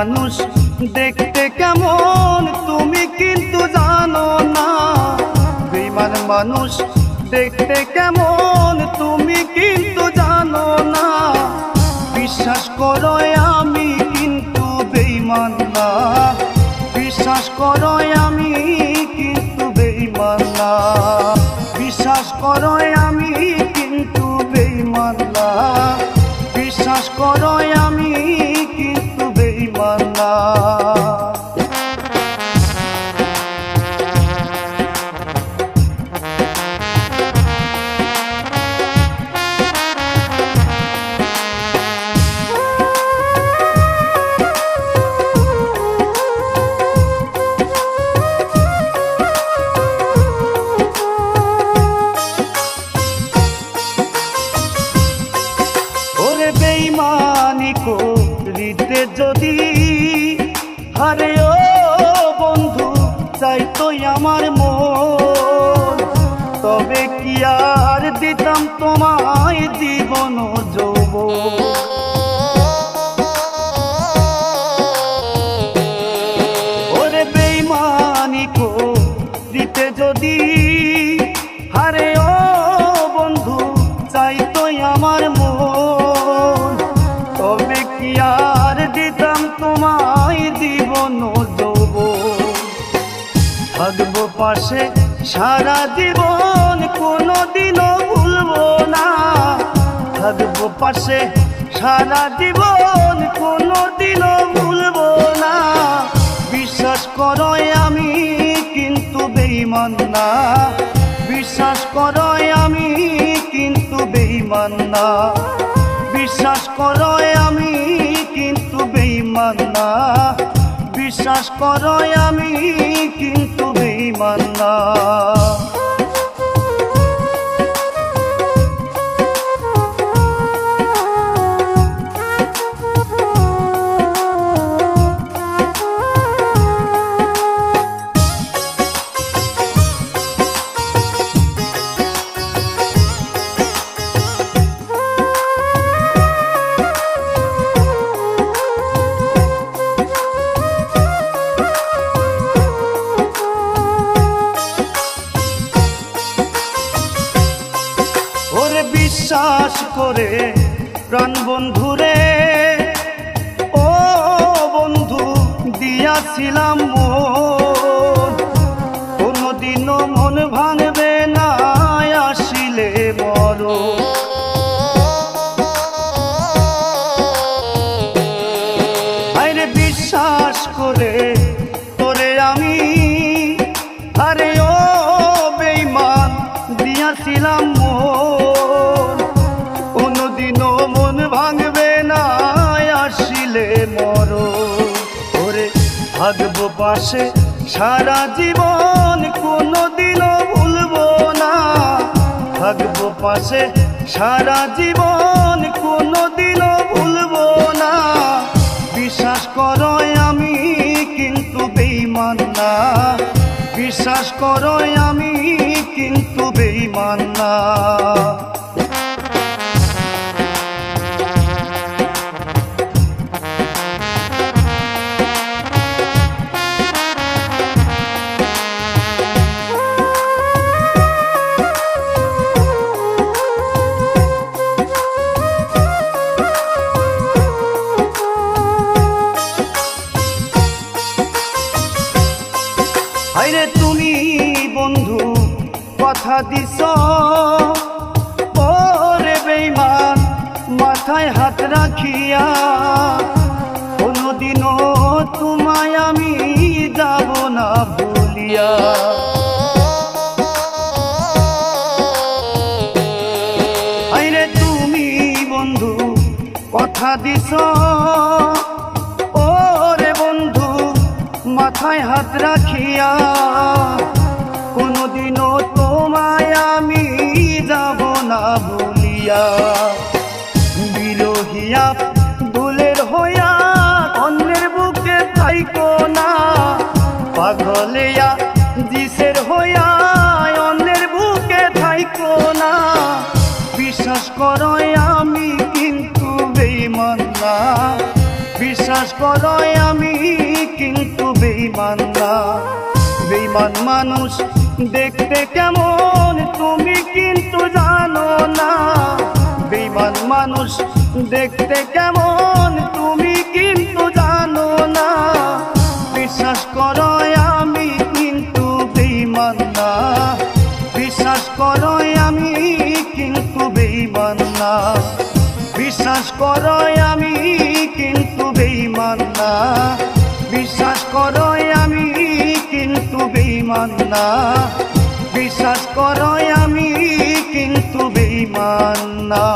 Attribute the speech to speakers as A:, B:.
A: মানুষ দেখতে কেমন তুমি কিন্তু জানো না। বেঈমান মানুষ দেখতে কেমন তুমি কিন্তু জানো না। বিশ্বাস করো আমি কিন্তু বেঈমান না। বিশ্বাস করো আমি কিন্তু বেঈমান না। বিশ্বাস করো আমি কিন্তু বেঈমান না। বিশ্বাস করো আমি কিন্তু বেঈমান না। বেঈমানি করিতে যদি হারে ও বন্ধু চাইতো আমার মন, তবে কি আর দিতাম তোমায় জীবন যৌবন। ওরে বেঈমানি করিতে যদি হারে ও বন্ধু চাইতো আমার মন, তবে কি আর দিতাম তোমায় জীবন যৌবন। থাকবো পাশে সারা জীবন কোনোদিনও ভুলবো না। থাকবো পাশে সারা জীবন কোনোদিনও ভুলবো না। বিশ্বাস করো আমি কিন্তু বেঈমান না। বিশ্বাস করো আমি কিন্তু বেঈমান না। বিশ্বাস করো আমি কিন্তু বেঈমান না। বিশ্বাস করো আমি কিন্তু বেঈমান না। বিশ্বাস করে প্রাণ বন্ধুরে ও বন্ধু দিয়াছিলাম মন, কোনদিনও মন ভাঙবে না আসিলে মরণ। আরে বিশ্বাস করে তোরে আমি আরে ও বেঈমান দিয়াছিলাম মন, কোনদিনও মন ভাঙবে না আসিলে মরণ। ওরে থাকবো পাশে সারা জীবন কোনদিনও ভুলবো না। থাকবো পাশে সারা জীবন কোনদিনও ভুলবো না। বিশ্বাস করো আমি কিন্তু বেঈমান না। বিশ্বাস করো আমি কিন্তু বেঈমান না। আরে তুমি বন্ধু কথা দিছ ওরে বেঈমান মাথায় হাত রাখিয়া, কোনদিনও তোমায় আমি যাব না ভুলিয়া। আরে তুমি বন্ধু কথা দিছ ওরে বন্ধু মাথায় হাত রাখিয়া, কোনদিনও তোমায় আমি যাব না ভুলিয়া। বিরহিয়া ভুলের হইয়া অন্যের বুকে থাইকো না। পাগলিয়া জিসের হইয়া অন্যের বুকে থাইকো না। বিশ্বাস করো আমি কিন্তু বেঈমান না। বিশ্বাস করো আমি কিন্তু বেঈমান না। বেঈমান মানুষ দেখতে কেমন তুমি কিন্তু জানো না। বেঈমান মানুষ দেখতে কেমন তুমি কিন্তু জানো না। বিশ্বাস করো আমি কিন্তু বেঈমান না। বিশ্বাস করো আমি কিন্তু বেঈমান না। বিশ্বাস করো আমি কিন্তু বেঈমান না। বিশ্বাস করো আমি কিন্তু বেঈমান না। বিশ্বাস করো আমি কিন্তু বেঈমান না।